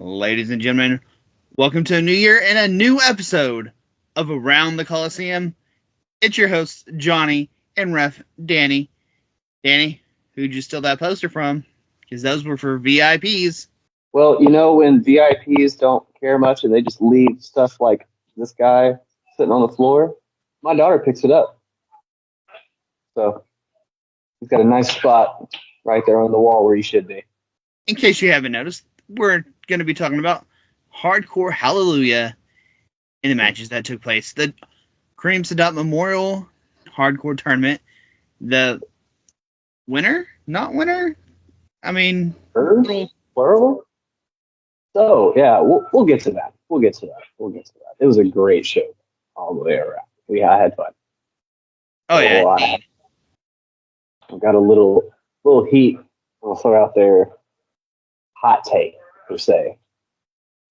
Ladies and gentlemen, welcome to a new year and a new episode of Around the Colosseum. It's your hosts, Johnny and Ref Danny. Danny, who'd you steal that poster from? Because those were for VIPs. Well, when VIPs don't care much and they just leave stuff like this guy sitting on the floor, my daughter picks it up. So he's got a nice spot right there on the wall where he should be. In case you haven't noticed, we're going to be talking about Hardcore Hallelujah in the matches that took place. The Kareem Sadat Memorial Hardcore Tournament. The winner? Not winner? I mean... Plural? So, yeah, we'll get to that. We'll get to that. It was a great show all the way around. I had fun. Oh, yeah. I got a little heat I'll throw out there. Hot take, per se.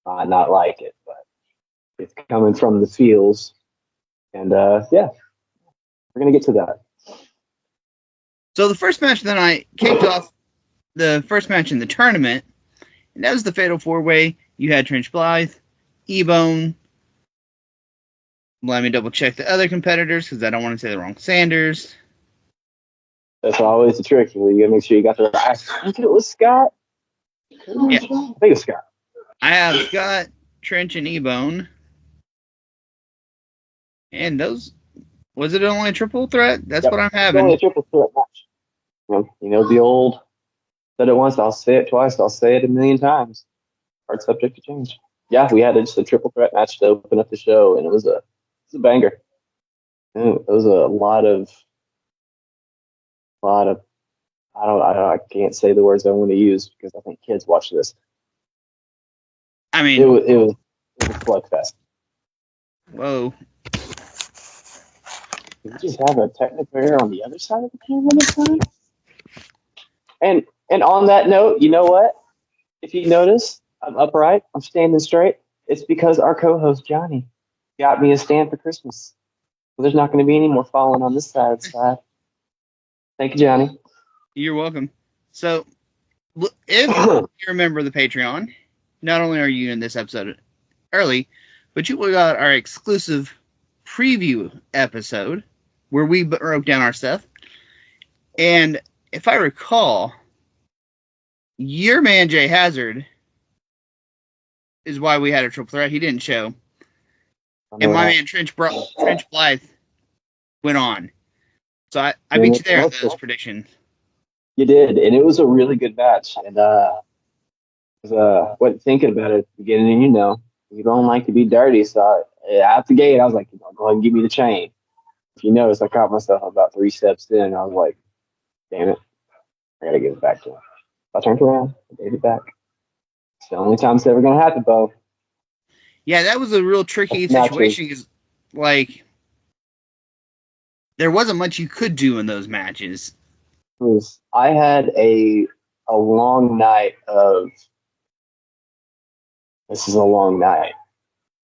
Not like it, but it's coming from the feels. And, we're going to get to that. So the first match of the night kicked off the first match in the tournament, and that was the Fatal 4-Way. You had Trench Blythe, E-Bone. Let me double check the other competitors because I don't want to say the wrong. Sanders. That's always the trick. You got to make sure you got the right. I think it was Scott. Yeah. I think it's Scott. I have Scott, Trench, and E-Bone. And those... Was it only a triple threat? That's what I'm having. Only a triple threat match. The old... Said it once, I'll say it twice, I'll say it a million times. Hard subject to change. Yeah, we had just a triple threat match to open up the show, and it was a banger. It was a lot of I can't say the words I want to use because I think kids watch this. I mean, it was a slugfest. Whoa. Did we just have a technical error on the other side of the camera this time? And on that note, you know what? If you notice, I'm upright. I'm standing straight. It's because our co-host, Johnny, got me a stand for Christmas. So there's not going to be any more falling on this side of the side. Thank you, Johnny. You're welcome. So, if you remember the Patreon, not only are you in this episode early, but you got our exclusive preview episode where we broke down our stuff. And if I recall, your man Jay Hazard is why we had a triple threat. He didn't show. And my man Trench Blythe went on. So I beat you there in those predictions. You did, and it was a really good match. And thinking about it at the beginning, you don't like to be dirty. So out the gate, I was like, go ahead and give me the chain. If you notice, I caught myself about 3 steps in. I was like, damn it, I got to give it back to him. I turned around, I gave it back. It's the only time it's ever going to happen, Bo. Yeah, that was a real tricky situation because, there wasn't much you could do in those matches. I had a long night of, this is a long night,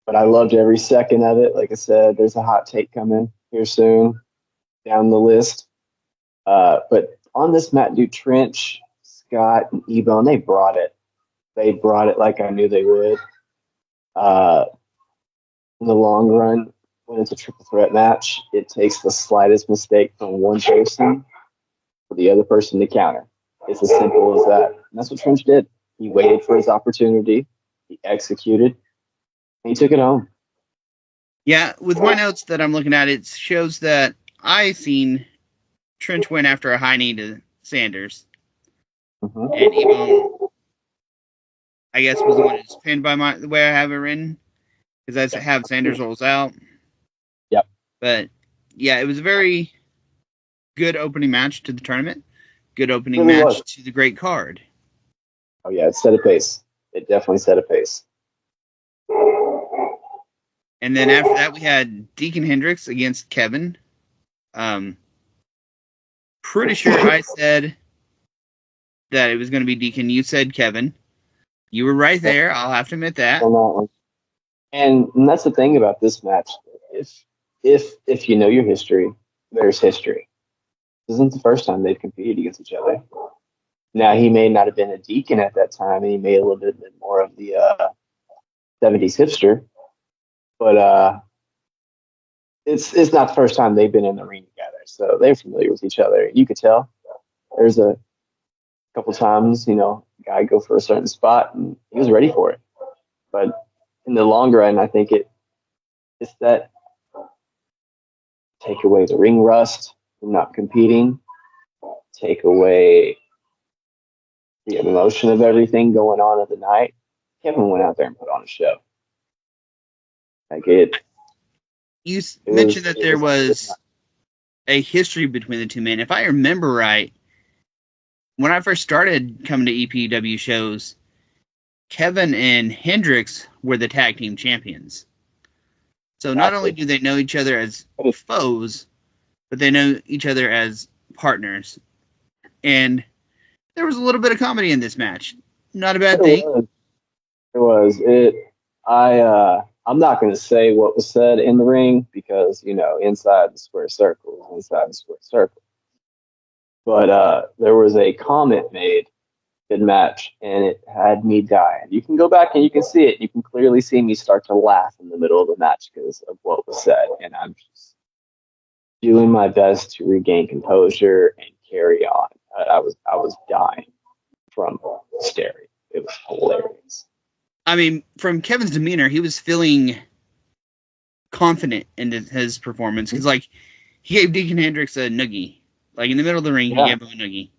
but I loved every second of it. Like I said, there's a hot take coming here soon down the list. But on this match, Trench, Scott, and E-Bone, they brought it. They brought it like I knew they would. In the long run, when it's a triple threat match, it takes the slightest mistake from one person for the other person to counter. It's as simple as that. And that's what Trench did. He waited for his opportunity. He executed. And he took it home. Yeah, with my notes that I'm looking at, it shows that I seen Trench went after a high knee to Sanders. Mm-hmm. And E-Bone, I guess, was the one that's pinned by the way I have it written. Because I have Sanders rolls out. Yep. But, yeah, it was a very good opening match to the tournament. Good opening match to the great card. Oh, yeah, it set a pace. It definitely set a pace. And then after that, we had Deacon Hendricks against Kevin. Pretty sure I said that it was going to be Deacon. You said Kevin. You were right there. I'll have to admit that. And that's the thing about this match. If you know your history, there's history. This isn't the first time they've competed against each other. Now he may not have been a deacon at that time, and he may a little bit more of the 70s hipster, but it's not the first time they've been in the ring together, so they're familiar with each other. You could tell. There's a couple times, guy go for a certain spot, and he was ready for it. But in the long run, I think it's that take away the ring rust from not competing, take away the emotion of everything going on at the night. Kevin went out there and put on a show. Like You it mentioned was that it there was was a history between the two men. If I remember right, when I first started coming to EPW shows, Kevin and Hendrix were the tag team champions. So not only do they know each other as foes, but they know each other as partners. And there was a little bit of comedy in this match. Not a bad thing. It was. I'm not going to say what was said in the ring because inside the square circle is inside the square circle. But there was a comment made mid match, and it had me dying. You can go back and you can see it. You can clearly see me start to laugh in the middle of the match because of what was said, and I'm just doing my best to regain composure and carry on. I was dying from hysteria. It was hilarious. I mean, from Kevin's demeanor, he was feeling confident in his performance because, like, he gave Deacon Hendrix a noogie. Like in the middle of the ring, he gave him a noogie.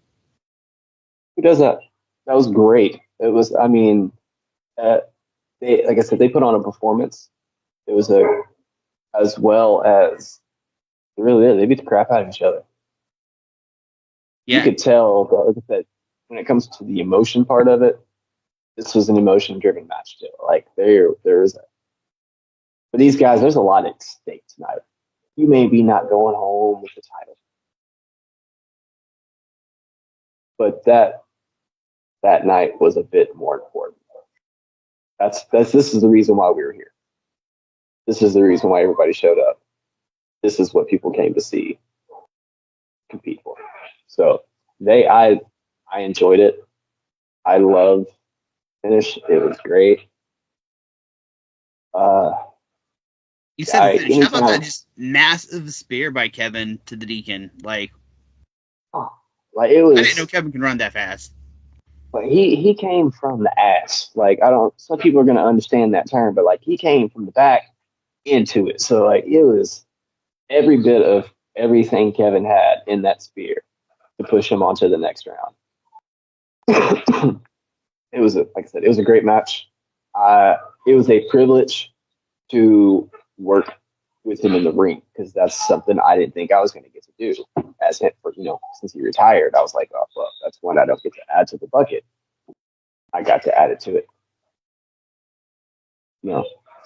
Who does that? That was great. It was. I mean, they like I said, they put on a performance. It was as well as it really is. They beat the crap out of each other. Yeah. You could tell, like I said, when it comes to the emotion part of it, this was an emotion-driven match too. Like there is for these guys, there's a lot at stake tonight. You may be not going home with the title, but that night was a bit more important. This is the reason why we were here. This is the reason why everybody showed up. This is what people came to see, compete for. So I enjoyed it. I loved finish. It was great. You said the finish. How about that just massive spear by Kevin to the Deacon? Like it was. I didn't know Kevin can run that fast. Like he came from the ass. Like some people are gonna understand that term, but like he came from the back into it. So like it was every bit of everything Kevin had in that spear to push him onto the next round. It was like I said, it was a great match. It was a privilege to work with him in the ring because that's something I didn't think I was going to get to do as him for since he retired. I was like, oh well, that's one I don't get to add to the bucket. I got to add it to it.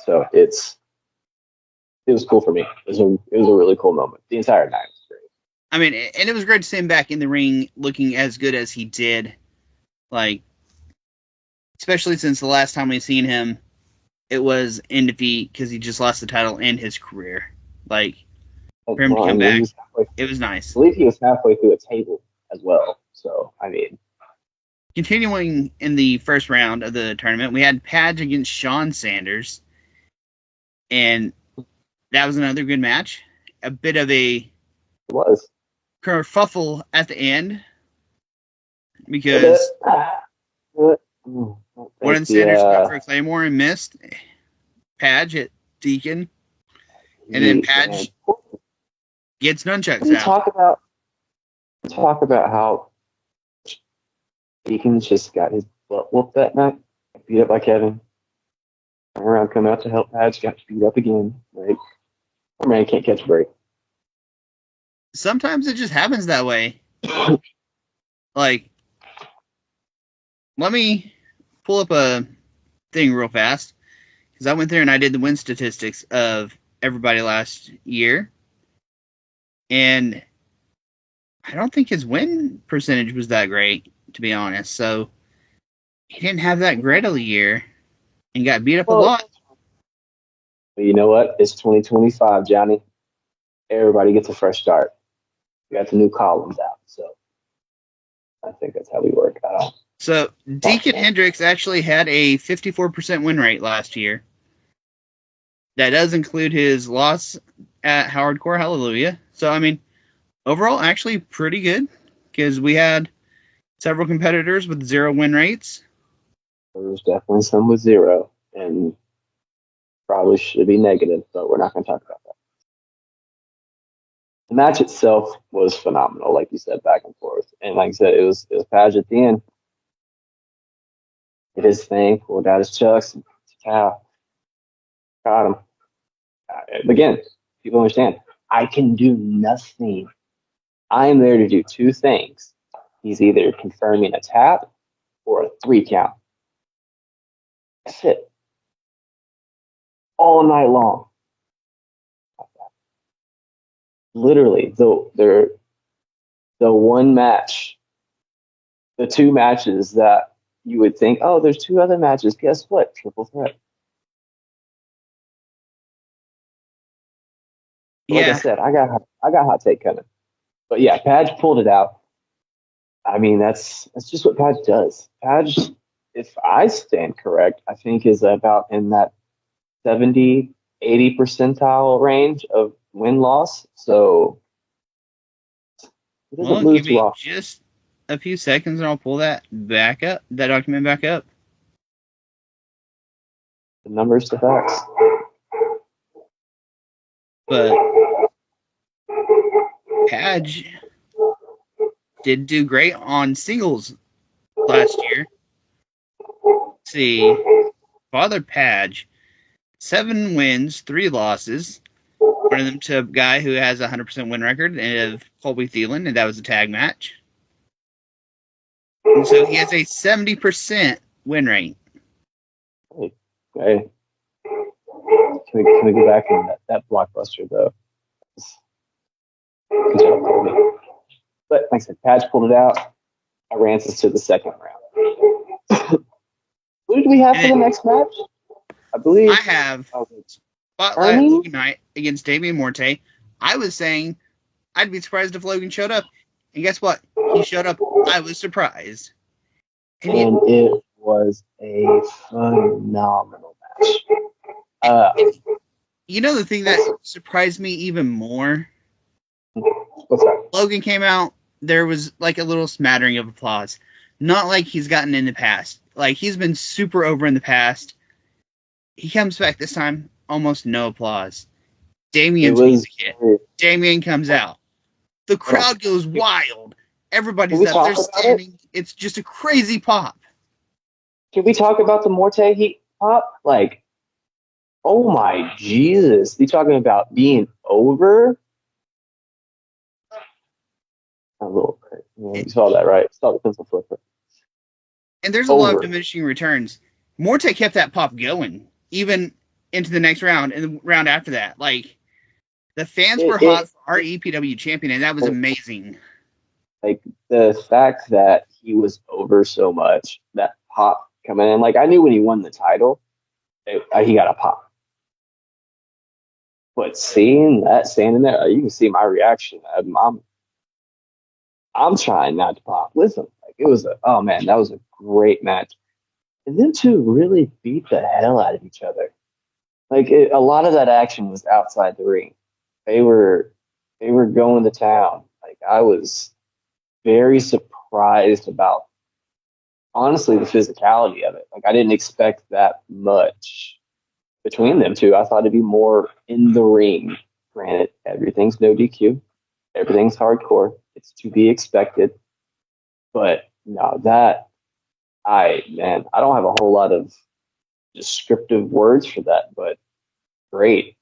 So it was cool for me. It was a really cool moment. The entire night was great. I mean, and it was great to see him back in the ring looking as good as he did. Like, especially since the last time we've seen him, it was in defeat because he just lost the title and his career. Like, for him to come back, it was nice. I believe he was halfway through a table as well. So, I mean. Continuing in the first round of the tournament, we had Padge against Sean Sanders. And that was another good match. A bit of a kerfuffle at the end because one of the Sanders went for a Claymore and missed. Padge at Deacon, and then Padge gets nunchucks out. Talk about how Deacon just got his butt whooped that night, beat up by Kevin. Turn around, come out to help Padge, got beat up again. Like, our man can't catch a break. Sometimes it just happens that way. Like, let me pull up a thing real fast because I went there and I did the win statistics of everybody last year, and I don't think his win percentage was that great, to be honest. So he didn't have that great of a year and got beat up a lot. But you know what? It's 2025, Johnny. Everybody gets a fresh start. We got the new columns out, so I think that's how we work. So Deacon Hendricks actually had a 54% win rate last year. That does include his loss at Hardcore Hallelujah. So, I mean, overall, actually pretty good because we had several competitors with 0 win rates. There was definitely some with 0, and probably should be negative, but we're not going to talk about that. The match itself was phenomenal, like you said, back and forth. And like I said, it was Page at the end. Did his thing, pulled out his chucks, caught him. Again, people understand, I can do nothing. I am there to do 2 things. He's either confirming a tap or a 3 count. That's it. All night long. Literally, the one match, the 2 matches that you would think, oh, there's 2 other matches. Guess what? Triple threat. Like I said, I got hot take coming. But yeah, Page pulled it out. I mean, that's just what Page does. Page, if I stand correct, I think is about in that 70, 80 percentile range of win-loss. So he doesn't lose Give too me often. just a few seconds and I'll pull that document back up. The numbers to facts. But Page did do great on singles last year. Let's see, Father Page, 7 wins, 3 losses. One of them to a guy who has a 100% win record of Colby Thielen, and that was a tag match. And so he has a 70% win rate. Okay. Can we go back in that blockbuster though? Good job, Colby. But like I said, Page pulled it out. I ran us to the second round. Who did we have for the next match? I believe I have Spotlight Logan Knight against Damian Morte. I was saying I'd be surprised if Logan showed up. And guess what? He showed up. I was surprised. And it was a phenomenal match. You know the thing that surprised me even more? What's that? Logan came out. There was like a little smattering of applause. Not like he's gotten in the past. Like he's been super over in the past. He comes back this time, almost no applause. Damian's music hit. Damian comes out. The crowd goes wild. Everybody's up there standing. It's just a crazy pop. Can we talk about the Morte Heat pop? Like, oh my Jesus. You talking about being over? A little bit. You saw that, right? You saw the pencil flipper. And there's a lot of diminishing returns. Morte kept that pop going, even into the next round and the round after that. Like, the fans were hot for our EPW champion, and that was amazing. Like, the fact that he was over so much, that pop coming in. Like, I knew when he won the title, he got a pop. But seeing that standing there, you can see my reaction. I'm trying not to pop. Listen, like it was that was a great match. And them two really beat the hell out of each other. Like a lot of that action was outside the ring. They were going to town. Like I was very surprised about, honestly, the physicality of it. Like I didn't expect that much between them two. I thought it'd be more in the ring. Granted, everything's no DQ. Everything's hardcore. It's to be expected. But no, I don't have a whole lot of descriptive words for that, but great.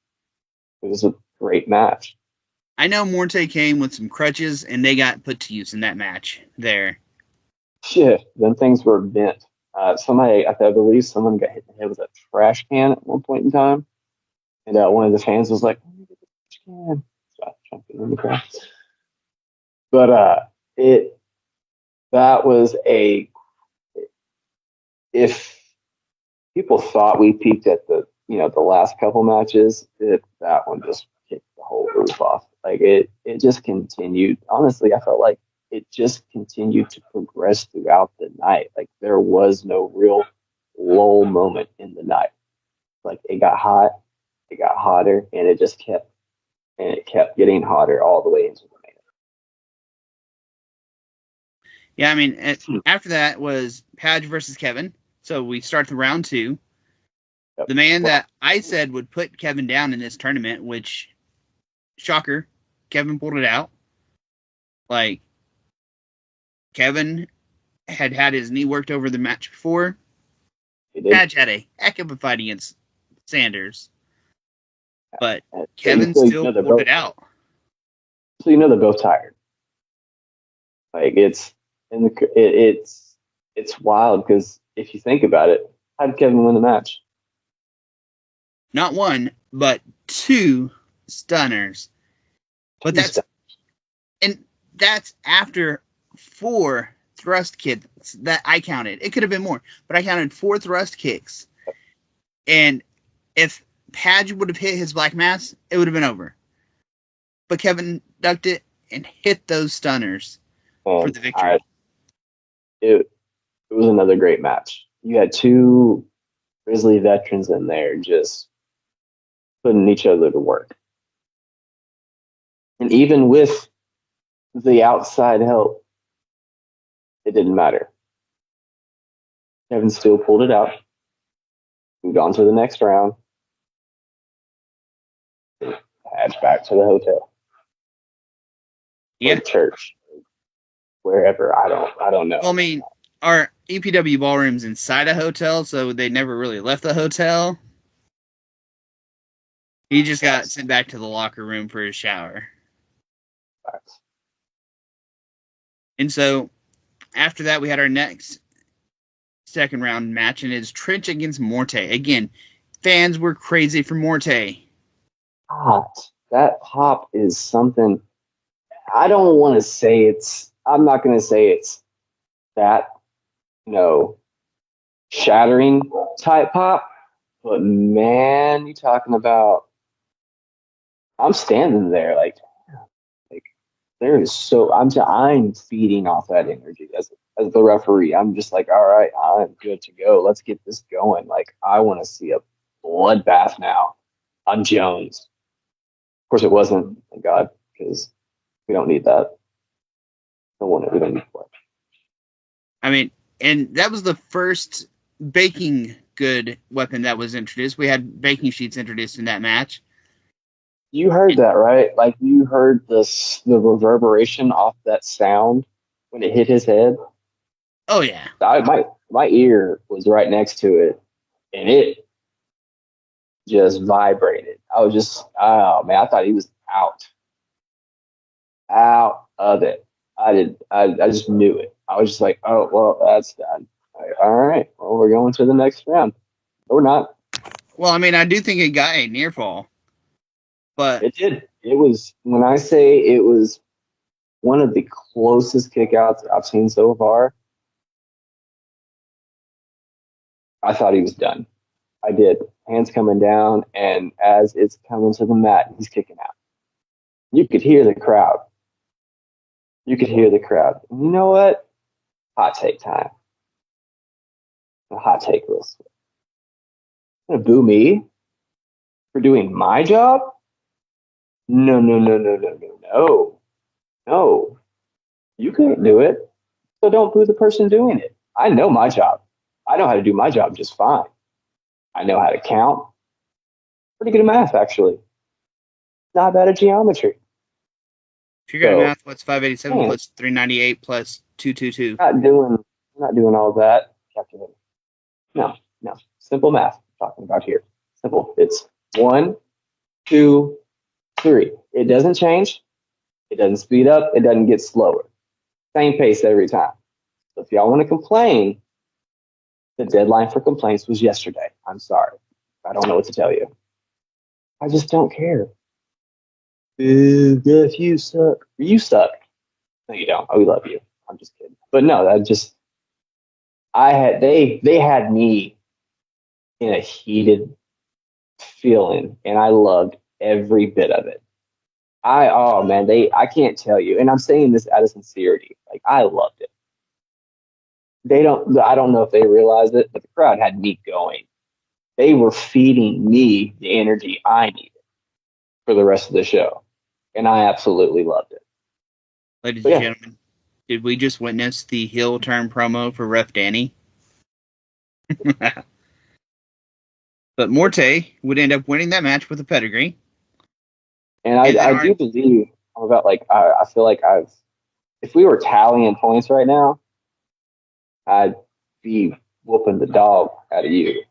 It was a great match. I know Morte came with some crutches, and they got put to use in that match there. Shit, them things were bent. I believe someone got hit in the head with a trash can at one point in time. And one of the fans was like, "Oh, the trash can." So I jumped in the crowd. But that was if people thought we peaked at the last couple matches, that one just kicked the whole roof off. Like it just continued. Honestly, I felt like it just continued to progress throughout the night. Like there was no real lull moment in the night. Like it got hot, it got hotter, and it kept getting hotter all the way into the main Yeah, I mean, after that was Page versus Kevin. So we start the round two. event. The man Well, that I said would put Kevin down in this tournament, which, shocker, Kevin pulled it out. Like, Kevin had his knee worked over the match before. it did. Page had a heck of a fight against Sanders, but And Kevin so still they're pulled both it out. they're both tired. Like it's wild because if you think about it, how did Kevin win the match? Not one, but two stunners. But Two stuff. that's after 4 thrust kicks that I counted. It could have been more, but I counted 4 thrust kicks. And if Page would have hit his black mass, it would have been over. But Kevin ducked it and hit those stunners for And the victory. it was another great match. You had two Grizzly veterans in there just putting each other to work. And even with the outside help, it didn't matter. Kevin still pulled it out, moved on to the next round, head back to the hotel or Yeah. the church, wherever. I don't know. Well, I mean, our EPW ballroom's inside a hotel, so they never really left the hotel. He just got sent back to the locker room for his shower. And so after that, we had our next second round match, and it's Trench against Morte. Again, fans were crazy for Morte. Hot. That pop is something. I don't want to say it's. I'm not going to say it's that, shattering type pop. But man, you talking about? I'm standing there like there is so I'm feeding off that energy as the referee. I'm just like, all right, I'm good to go. Let's get this going. Like I want to see a bloodbath now on Jones. Of course, it wasn't. Thank God, because we don't need that. We don't need blood. I mean, and that was the first baking good weapon that was introduced. We had baking sheets introduced in that match. You heard that, right? Like you heard the reverberation off that sound when it hit his head. Oh yeah. My ear was right next to it, and it just vibrated. I was just, oh man, I thought he was out of it. I just knew it. I was just like, oh well, that's done. All right, well we're going to the next round. Or not. Well, I mean, I do think it got a near fall, but It did. It was when I say it was one of the closest kickouts I've seen so far. I thought he was done. I did. Hands coming down, and as it's coming to the mat, he's kicking out. You could hear the crowd. You could hear the crowd. And you know what? Hot take time. A hot take real quick. Gonna boo me for doing my job? No, no, no, no, no, no, no. No. You can't do it. So don't boo the person doing it. I know my job. I know how to do my job just fine. I know how to count. Pretty good at math, actually. Not bad at geometry. if you're good at So, math, what's 587 man, plus 398 plus 222? not doing all that. Calculating. No, no. Simple math I'm talking about here. Simple. It's 1, 2, 3. It doesn't change. It doesn't speed up. It doesn't get slower. Same pace every time. So if y'all want to complain, the deadline for complaints was yesterday. I'm sorry. I don't know what to tell you. I just don't care. If you suck. You suck. No, you don't. We love you. I'm just kidding. But no, they had me in a heated feeling, and I loved every bit of it. Oh man, I can't tell you, and I'm saying this out of sincerity. Like I loved it. I don't know if they realized it, but the crowd had me going. They were feeding me the energy I needed for the rest of the show, and I absolutely loved it. Ladies But and yeah, gentlemen, did we just witness the heel turn promo for Ref Danny? But Morte would end up winning that match with a pedigree. and And then I do believe about like I feel like if we were tallying points right now, I'd be whooping the dog out of you,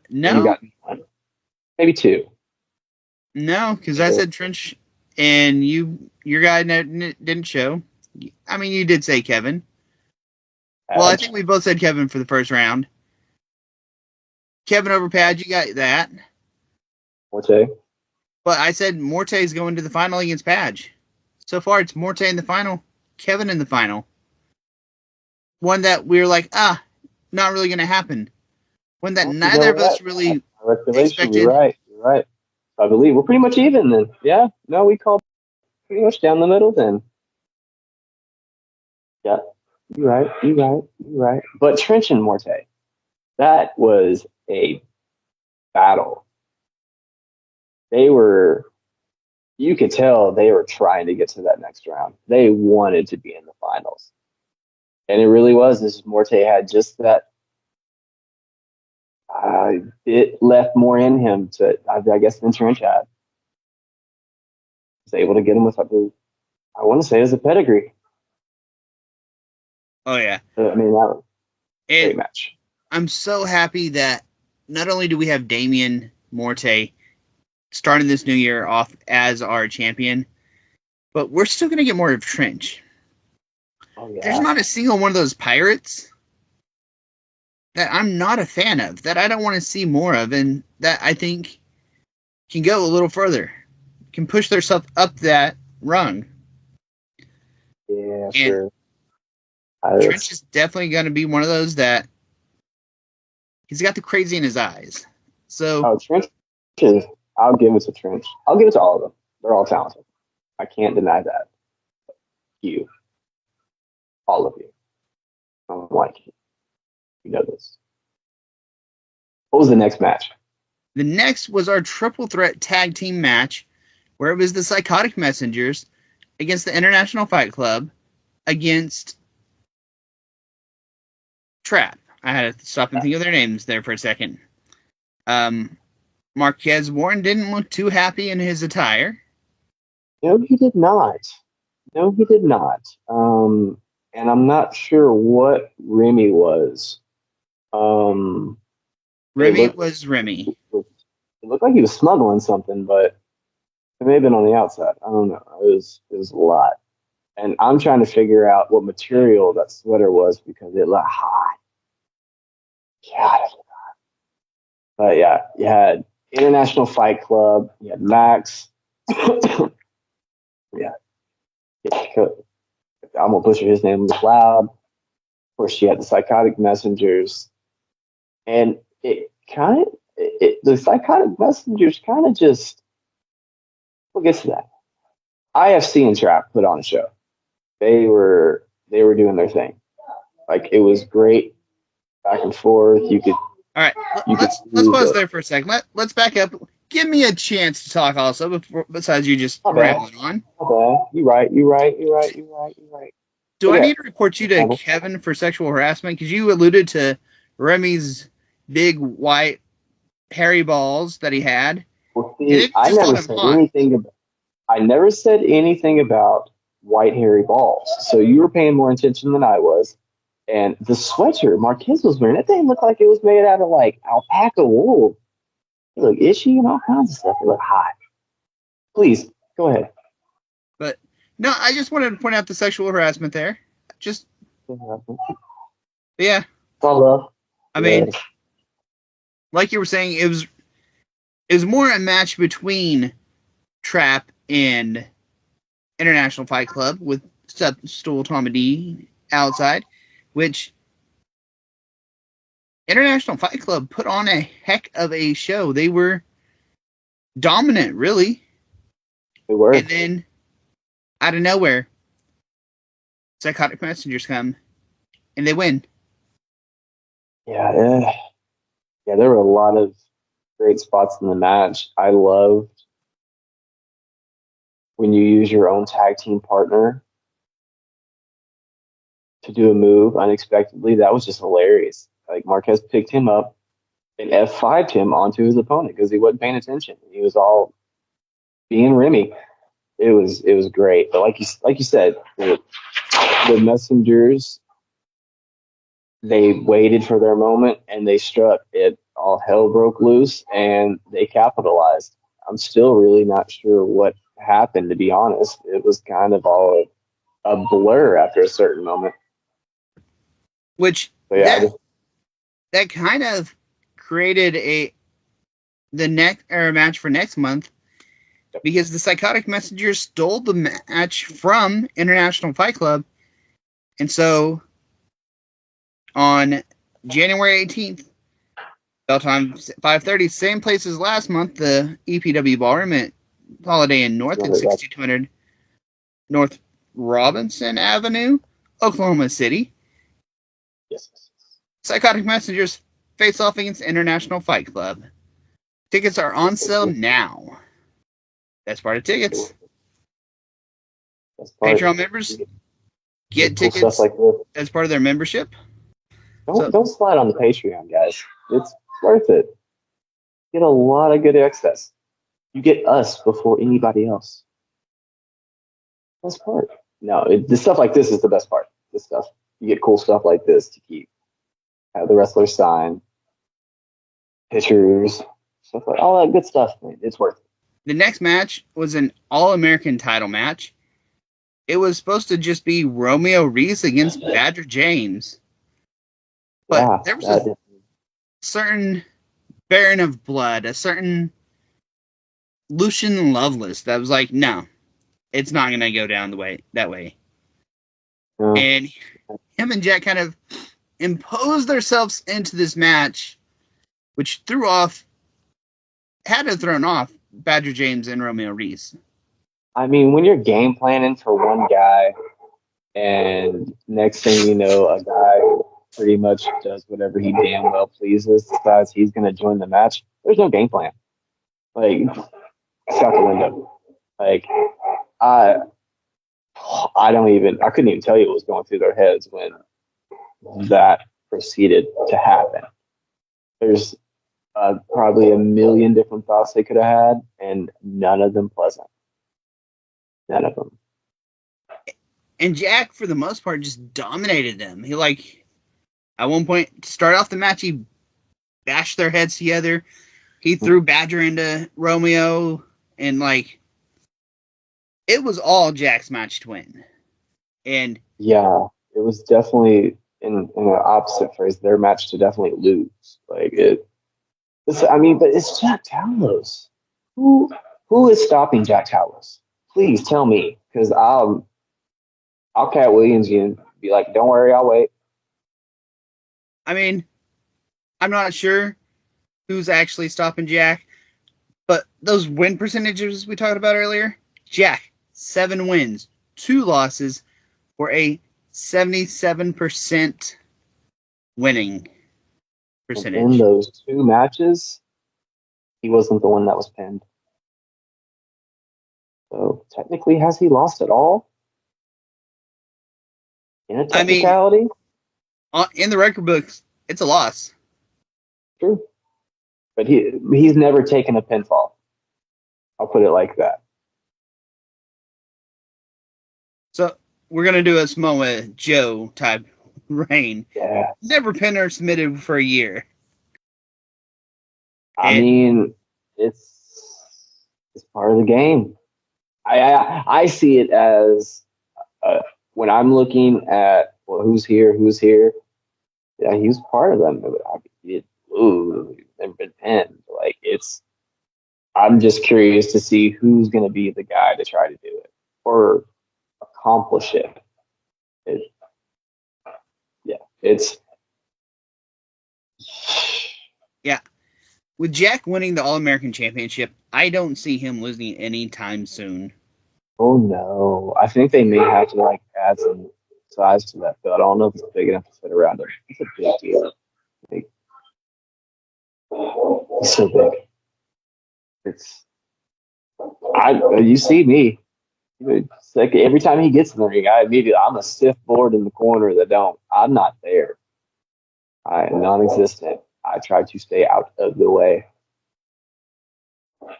and you no, got one, maybe two. no, because I said Trench, and your guy didn't show. I mean, you did say Kevin. Well, I think we both said Kevin for the first round. Kevin over Pad, you got that. Morte. But I said Morte's going to the final against Padge. So far, it's Morte in the final, Kevin in the final. One that we were like, not really going to happen. One that neither of us really Speculation. You're expected. right. You're right. I believe we're pretty much even then. Yeah. No, we called pretty much down the middle then. Yeah. You're right. You're right. You're right. But Trench and Morte, that was a battle. They were, you could tell they were trying to get to that next round. They wanted to be in the finals. And it really was. This Morte had just that. It left more in him I guess, than Trench had. Was able to get him with, I want to say it was a pedigree. Oh, yeah. I mean, that was a great And match. I'm so happy that not only do we have Damian Morte starting this new year off as our champion, but we're still going to get more of Trench. Oh, yeah. There's not a single one of those pirates that I'm not a fan of, that I don't want to see more of, and that I think can go a little further, can push themselves up that rung. Yeah, and sure. Trench is definitely going to be one of those that he's got the crazy in his eyes. So, Trench is, I'll give it to Trench. I'll give it to all of them. They're all talented. I can't deny that. You, all of you. I'm like, you know this. What was the next match? the next was our triple threat tag team match, where it was the Psychotic Messengers against the International Fight Club against Trap. I had to stop and think of their names there for a second. Marquez Warren didn't look too happy in his attire. No, he did not. No, he did not. And I'm not sure what Remy was. Remy was Remy. It looked like he was smuggling something, but it may have been on the outside. I don't know. It was a lot. And I'm trying to figure out what material that sweater was because it looked hot. God, but yeah, you had International Fight Club, you had Max. Yeah, I'm gonna butcher his name loud. Of course, you had the Psychotic Messengers, and the Psychotic Messengers kind of just. We'll get to that. IFC and Trap put on a show. They were doing their thing. Like it was great, back and forth. You could. All right, let's pause there for a second. Let's back up. Give me a chance to talk also, besides you just rambling on. You're right. Do I need to report you to Kevin for sexual harassment? Because you alluded to Remy's big white hairy balls that he had. Well, see, I never said anything about white hairy balls. So you were paying more attention than I was. And the sweater Marquez was wearing, that thing looked like it was made out of like alpaca wool. It looked itchy and all kinds of stuff. It looked hot. Please, go ahead. But no, I just wanted to point out the sexual harassment there. Just, yeah. I mean, like you were saying, it was more a match between Trap and International Fight Club with Seth Stool Tommy D outside, which International Fight Club put on a heck of a show. They were dominant, really. They were. And then, out of nowhere, psychotic messengers come, and they win. Yeah, there were a lot of great spots in the match. I loved when you use your own tag team partner to do a move unexpectedly. That was just hilarious. Like Marquez picked him up and F5'd him onto his opponent because he wasn't paying attention. He was all being Remy. It was great. But like you said, the messengers, they waited for their moment and they struck. It all hell broke loose and they capitalized. I'm still really not sure what happened, to be honest. It was kind of all a blur after a certain moment. Which But yeah, that kind of created the next or match for next month, because the Psychotic Messengers stole the match from International Fight Club, and so on January 18th, bell time 5:30, same place as last month, the EPW Ballroom at Holiday Inn North at 6200 North Robinson Avenue, Oklahoma City. yes. Psychotic Messengers face off against International Fight Club. Tickets are on sale now. That's part of tickets. Patreon members get tickets stuff like this as part of their membership. Don't slide on the Patreon, guys. It's worth it. Get a lot of good access. You get us before anybody else. Best part. No, the stuff like this is the best part. This stuff. You get cool stuff like this to keep. Have the wrestlers sign, pictures, stuff like all that good stuff. Man, it's worth it. The next match was an All-American title match. It was supposed to just be Romeo Reese against Badger James. But there was a certain Baron of Blood, a certain Lucian Loveless that was like, no, it's not going to go down that way. No. And him and Jack kind of imposed themselves into this match, which had to thrown off Badger James and Romeo Reese. I mean, when you're game planning for one guy, and next thing you know, a guy who pretty much does whatever he damn well pleases decides he's going to join the match, there's no game plan. Like, it's out the window. Like, I couldn't even tell you what was going through their heads when that proceeded to happen. There's probably a million different thoughts they could have had, and none of them pleasant. None of them. And Jack, for the most part, just dominated them. He, at one point, to start off the match, he bashed their heads together. He threw Badger into Romeo, and, it was all Jack's match to win. And yeah, it was definitely, in an opposite phrase, their match to definitely lose. But it's Jack Talos. Who is stopping Jack Talos? Please tell me, because I'll Cat Williams you and be like, don't worry, I'll wait. I mean, I'm not sure who's actually stopping Jack, but those win percentages we talked about earlier, Jack, 7 wins, 2 losses, for a 77% winning percentage. In those 2 matches, he wasn't the one that was pinned. So technically, has he lost at all? In a technicality? In the record books, it's a loss. True. But he's never taken a pinfall. I'll put it like that. So we're going to do a Samoa Joe type reign. Yeah. Never pinned or submitted for a year. I mean, it's part of the game. I see it as when I'm looking at who's here. Yeah, he's part of them. Never been pinned. I'm just curious to see who's going to be the guy to try to do it or accomplish it. Yeah. With Jack winning the All-American Championship, I don't see him losing anytime soon. Oh no. I think they may have to like add some size to that belt. I don't know if it's big enough to fit around him. It's a big deal. Like, he's so big. It's you see me. It's like every time he gets in the ring, I'm a stiff board in the corner that I'm not there. I am non-existent. I try to stay out of the way.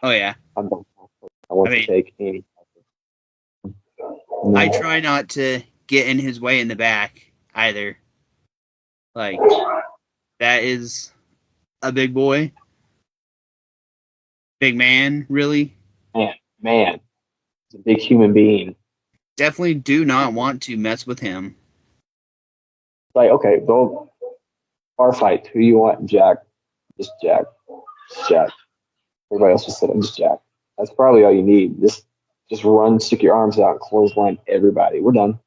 Oh yeah. I don't I want I to mean, take any. I No. try not to get in his way in the back either. Like, that is a big boy. Big man, really. Man, he's a big human being. Definitely do not want to mess with him. Like, okay, go bar fight. Who you want, Jack? Just Jack. Just Jack. Everybody else just sit just Jack. That's probably all you need. Just run, stick your arms out, clothesline everybody. We're done.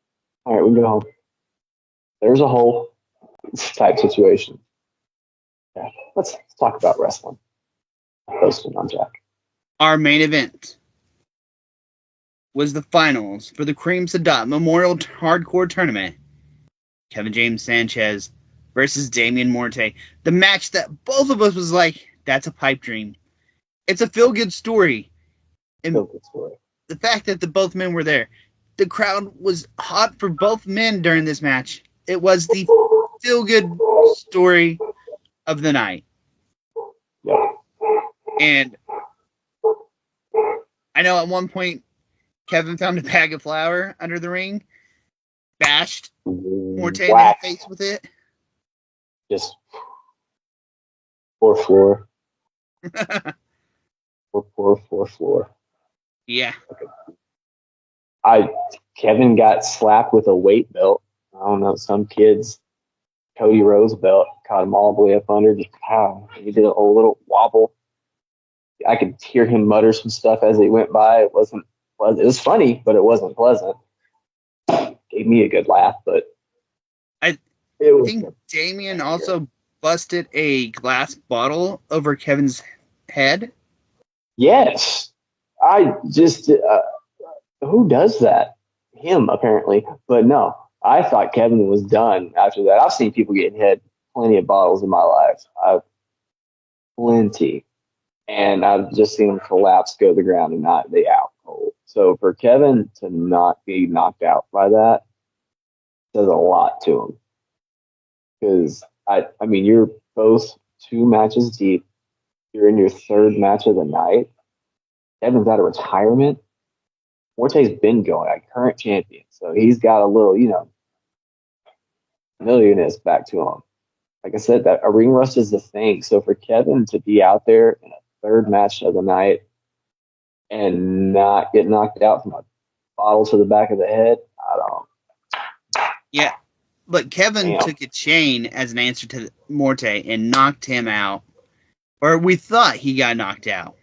All right, we can go home. There's a hole type situation. Yeah, let's talk about wrestling. Posting on Jack. Our main event was the finals for the Cream Sadat Memorial Hardcore Tournament. Kevin James Sanchez versus Damian Morte. The match that both of us was like, that's a pipe dream. It's a feel-good story. And Feel good story. the fact that the both men were there, the crowd was hot for both men during this match. It was the feel-good story of the night. Yep. And I know at one point Kevin found a bag of flour under the ring, bashed Morte in the face with it. Just poor floor. Poor floor. Yeah. Kevin got slapped with a weight belt. I don't know, some kids Cody Rose belt caught him all the way up under. Just pow. He did a little wobble. I could hear him mutter some stuff as he went by. It wasn't pleasant. It was funny, but it wasn't pleasant. Gave me a good laugh, but I think Damian also busted a glass bottle over Kevin's head. Yes. I just who does that? Him, apparently. But no, I thought Kevin was done after that. I've seen people get hit plenty of bottles in my life. Plenty. And I've just seen him collapse, go to the ground, and not be out cold. So for Kevin to not be knocked out by that says a lot to him. Because, I mean, you're both 2 matches deep. You're in your 3rd match of the night. Kevin's out of retirement. Morte's been going, like current champion. So he's got a little, millionaires back to him. Like I said, that a ring rust is the thing. So for Kevin to be out there in a 3rd match of the night and not get knocked out from a bottle to the back of the head, I don't. Yeah, but Kevin took a chain as an answer to Morte and knocked him out. Or we thought he got knocked out.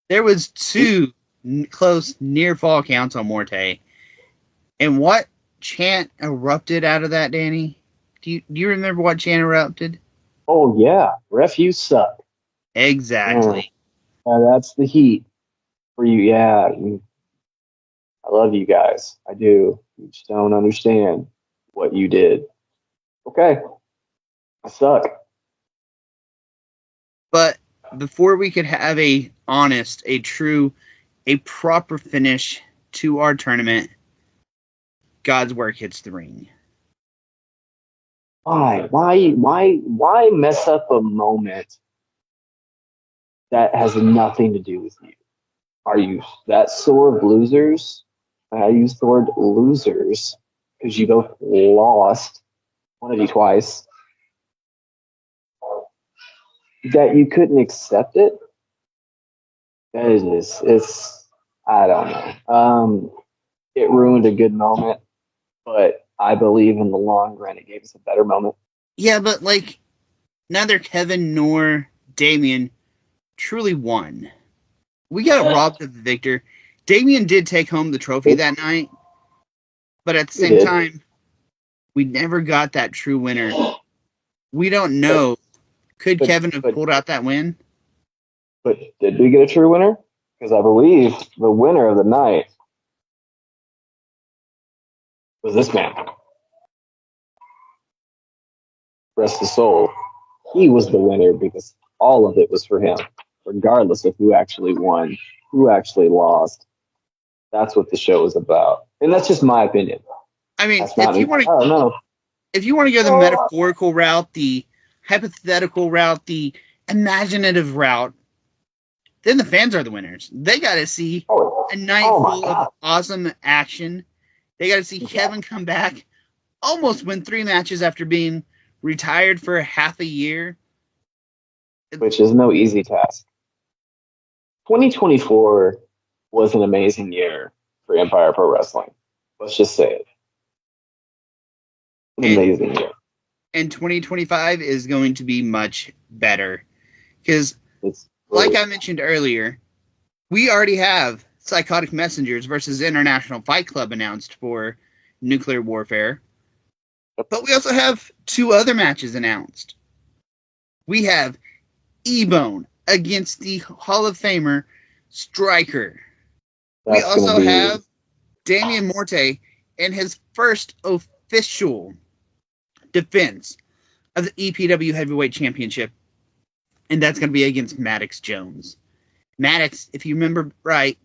There was 2 close near fall counts on Morte. And what chant erupted out of that, Danny? Do you remember what chant erupted? Oh, yeah. Ref, you suck. Exactly. That's the heat for you. Yeah. I love you guys. I do. You just don't understand what you did. Okay. I suck. But before we could have a honest, a true, a proper finish to our tournament, God's work hits the ring. Why? Why mess up a moment that has nothing to do with you? Are you that sore of losers? I use the word losers because you both lost, one of you twice, that you couldn't accept it? That is, it's, I don't know. It ruined a good moment, but I believe in the long run it gave us a better moment. Yeah, but like, neither Kevin nor Damian truly won. We got robbed of the victor. Damian did take home the trophy that night, but at the same time, we never got that true winner. We don't know. Could Kevin have pulled out that win? But did we get a true winner? Because I believe the winner of the night was this man. Rest his soul. He was the winner because all of it was for him, regardless of who actually won, who actually lost. That's what the show is about, and that's just my opinion. I mean, That's not. I don't know. If you want to go the metaphorical route, the hypothetical route, the imaginative route, then the fans are the winners. They got to see a night full of awesome action. They got to see Kevin come back, almost win 3 matches after being retired for half a year. Which is no easy task. 2024 was an amazing year for Empire Pro Wrestling. Let's just say it. An amazing year. And 2025 is going to be much better. Because, like I mentioned earlier, we already have Psychotic Messengers versus International Fight Club announced for Nuclear Warfare. But we also have 2 other matches announced. We have E-Bone against the Hall of Famer Striker. We also have Damian Morte in his first official defense of the EPW Heavyweight Championship. And that's going to be against Maddox Jones. Maddox, if you remember right,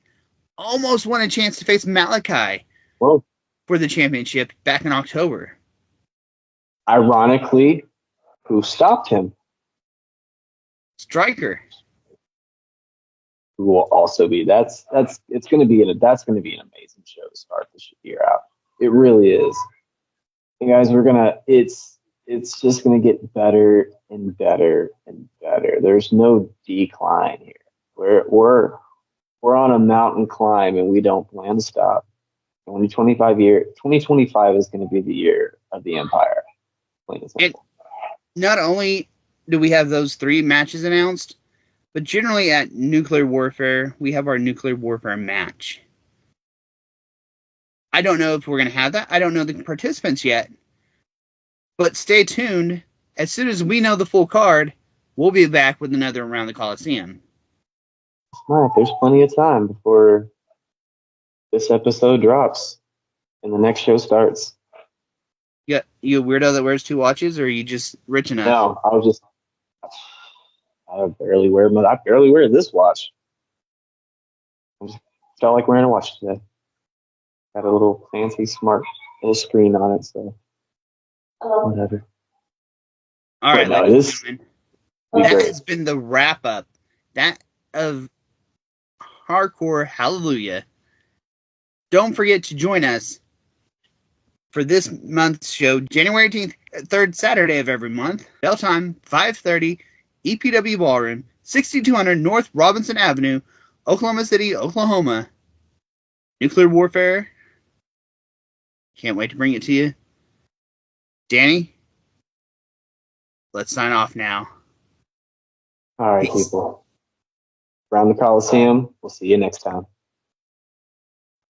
almost won a chance to face Malachi for the championship back in October. Ironically, who stopped him? Striker. Who will also be that's going to be an amazing show to start this year out. It really is. You guys, it's just gonna get better and better and better. There's no decline here. We're on a mountain climb and we don't plan to stop. 2025 is going to be the year of the Empire. And not only do we have those 3 matches announced, but generally at Nuclear Warfare, we have our Nuclear Warfare match. I don't know if we're going to have that. I don't know the participants yet. But stay tuned. As soon as we know the full card, we'll be back with another Around the Colosseum. All right, there's plenty of time before this episode drops and the next show starts. Yeah, you a weirdo that wears 2 watches, or are you just rich enough? No, I barely wear this watch. I just felt like wearing a watch today. Got a little fancy, smart little screen on it, so whatever. All right, ladies and gentlemen, that has been the wrap up. That of Hardcore Hallelujah. Don't forget to join us for this month's show, January 18th, 3rd Saturday of every month. Bell time, 5:30, EPW Ballroom, 6200 North Robinson Avenue, Oklahoma City, Oklahoma. Nuclear Warfare. Can't wait to bring it to you. Danny, let's sign off now. All right, people. Around the Colosseum. We'll see you next time.